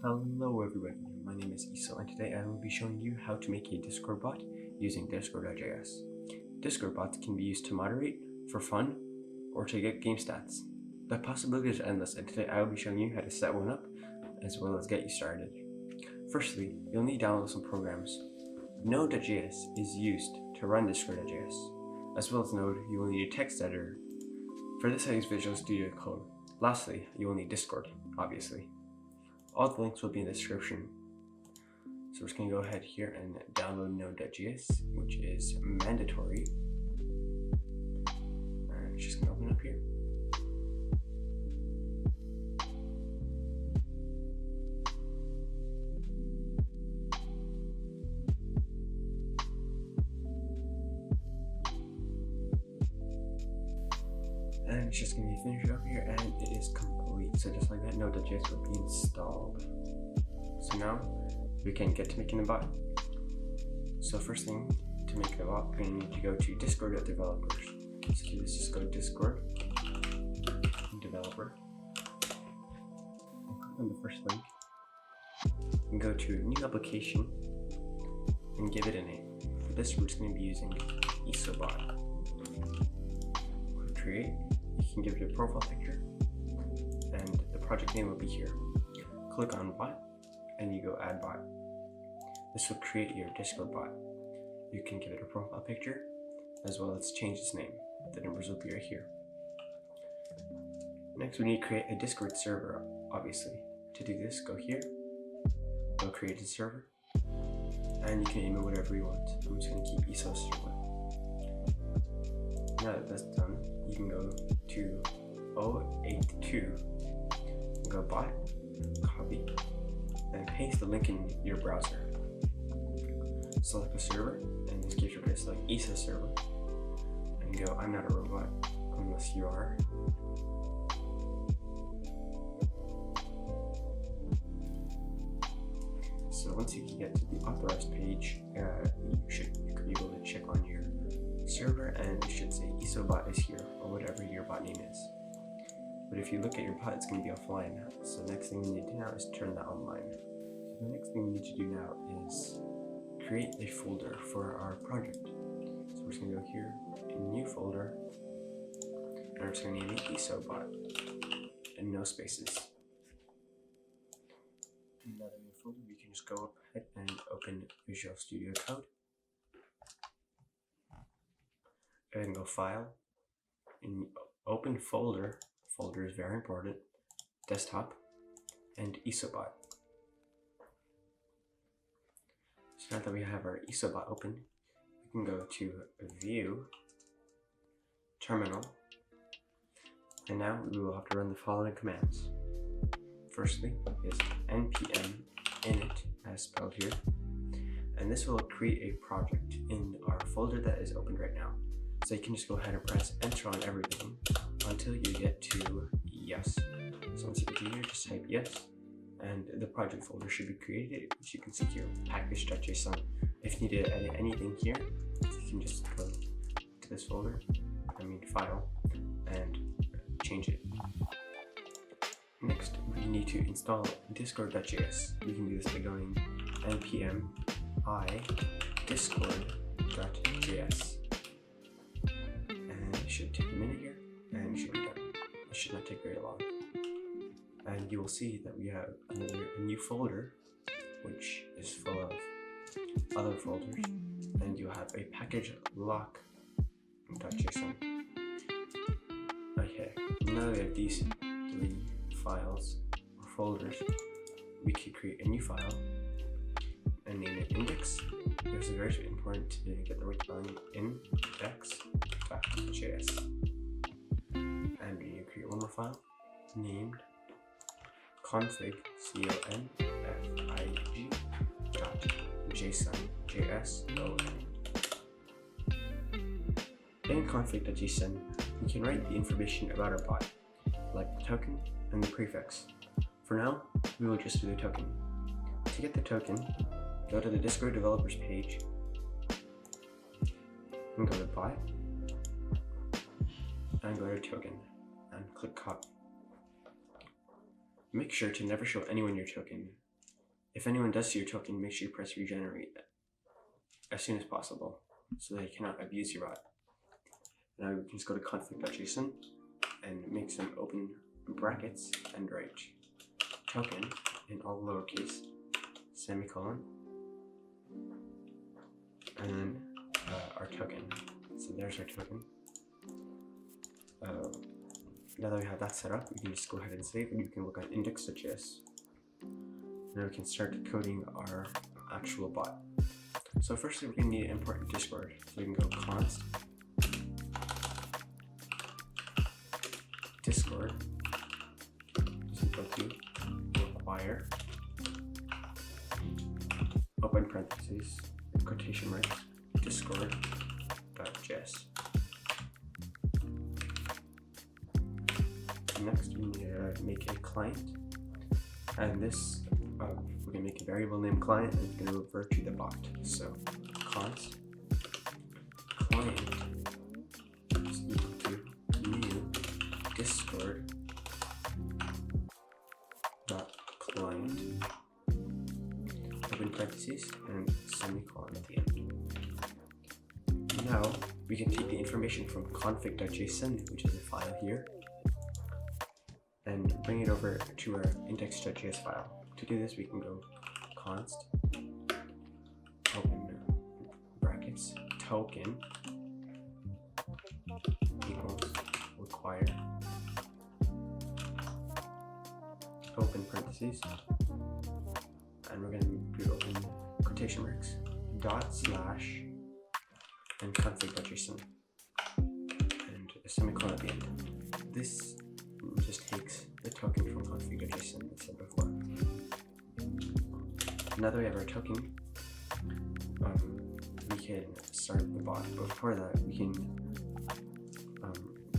Hello everybody, my name is Isel and today I will be showing you how to make a Discord bot using Discord.js. Discord bots can be used to moderate, for fun, or to get game stats. The possibilities are endless and today I will be showing you how to set one up as well as get you started. Firstly, you'll need to download some programs. Node.js is used to run Discord.js. As well as Node, you will need a text editor. For this I use Visual Studio Code. Lastly, you will need Discord, obviously. All the links will be in the description. So we're just going to go ahead here and download Node.js, which is mandatory. And it's just going to open up here. And it's just going to be finished up here and it is complete. So just like that, Node.js will be installed. So now we can get to making a bot. So first thing, to make a bot, we're going to need to go to discord.developers. So let's just go to Discord, developer, and click on the first link, and go to new application, and give it a name. For this, we're just going to be using Isobot. Click create, you can give it a profile picture, and the project name will be here. Click on bot, and you go add bot. This will create your Discord bot. You can give it a profile picture, as well as change its name. The numbers will be right here. Next, we need to create a Discord server, obviously. To do this, go here, go create a server, and you can name it whatever you want. I'm just going to keep ESO server. Now that that's done, you can go to 082, go bot, copy, and paste the link in your browser. Select a server, in this case we're going to select ESO server, and go I'm not a robot, unless you are. So once you get to the authorized page, you could be able to check on your server and it should say Isobot is here, or whatever your bot name is. But if you look at your bot, it's going to be offline. So the next thing we need to do now is turn that online. So the next thing we need to do now is create a folder for our project. So we're just going to go here, in new folder, and we're just going to name it Isobot, and no spaces. Now that we have a folder, we can just go ahead and open Visual Studio Code. And go File, and open Folder. Folder is very important. Desktop, and Isobot. So now that we have our Isobot open, we can go to View, Terminal, and now we will have to run the following commands. Firstly is npm init, as spelled here, and this will create a project in our folder that is opened right now. So you can just go ahead and press enter on everything until you get to yes. So once you get to here, just type yes, and the project folder should be created, which you can see here, package.json. If you need to edit anything here, you can just go to this folder, file, and change it. Next, we need to install discord.js. You can do this by going npm I discord.js. And it should take a minute here, and it should be done. It should not take very long. And you will see that we have a new folder, which is full of other folders, and you have a package lock.json. Okay, now that we have these three files or folders, we can create a new file and name it index. It's very important to get the right spelling, index.js. And we need to create one more file named config, config .json, JSON. In config.json, we can write the information about our bot, like the token and the prefix. For now, we will just do the token. To get the token, go to the Discord developers page, and go to buy, and go to token, and click copy. Make sure to never show anyone your token, If anyone does see your token, make sure you press regenerate as soon as possible so they cannot abuse your bot. Now we can just go to config.json and make some open brackets and write token in all lowercase, semicolon, and then our token. So there's our token. Now that we have that set up, we can just go ahead and save, and you can look on index.js. Now we can start coding our actual bot. So firstly, we're going to need to import Discord. So we can go const Discord is equal to require open parentheses quotation marks discord.js. Next, we need to make a client, and this we're going to make a variable name client, and it's going to revert to the bot. So const client is equal to new Discord dot client open parentheses and semicolon at the end. Now we can take the information from config.json, which is a file here, and bring it over to our index.js file. To do this, we can go const open brackets token equals require open parentheses, and we're going to do open quotation marks dot slash and config.json and a semicolon at the end. This just takes the token from config.json as I said before. Now that we have our token, we can start the bot. Before that, we can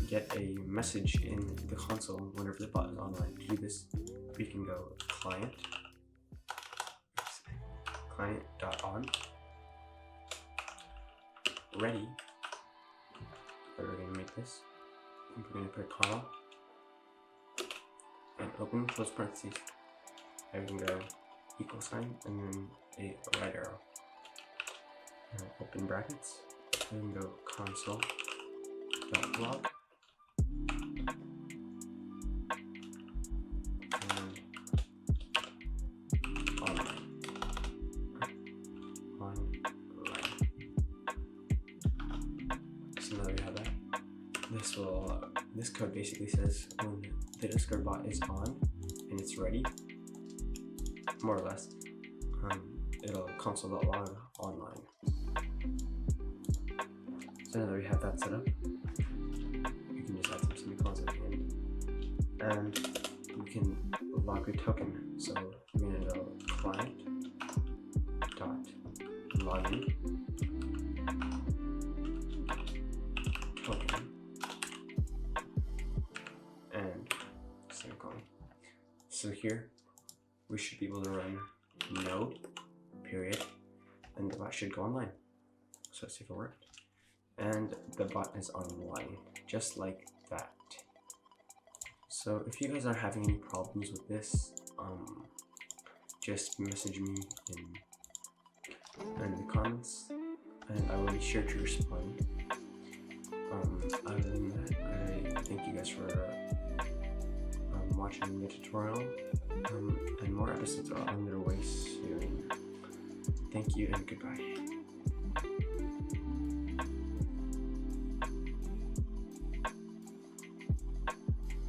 get a message in the console whenever the bot is online. To do this, we can go client.on ready. We're going to make this. We're going to put a comma and open close parentheses. And we can go equal sign and then a right arrow. Open brackets. And we can go console.log and online. So now we have that. This code basically says when the Discord bot is on and it's ready, more or less, it'll console.log online. So now that we have that set up, we can just add some semicolons at the end, and we can log the token. So we're going to go client dot login token and semicolon. So here we should be able to run node period, and the bot should go online. So let's see if it worked. And the bot is online, just like that. So if you guys are having any problems with this, just message me in the comments, and I will be sure to respond. Other than that, I thank you guys for watching the tutorial, and more episodes are on their way soon. Thank you and goodbye.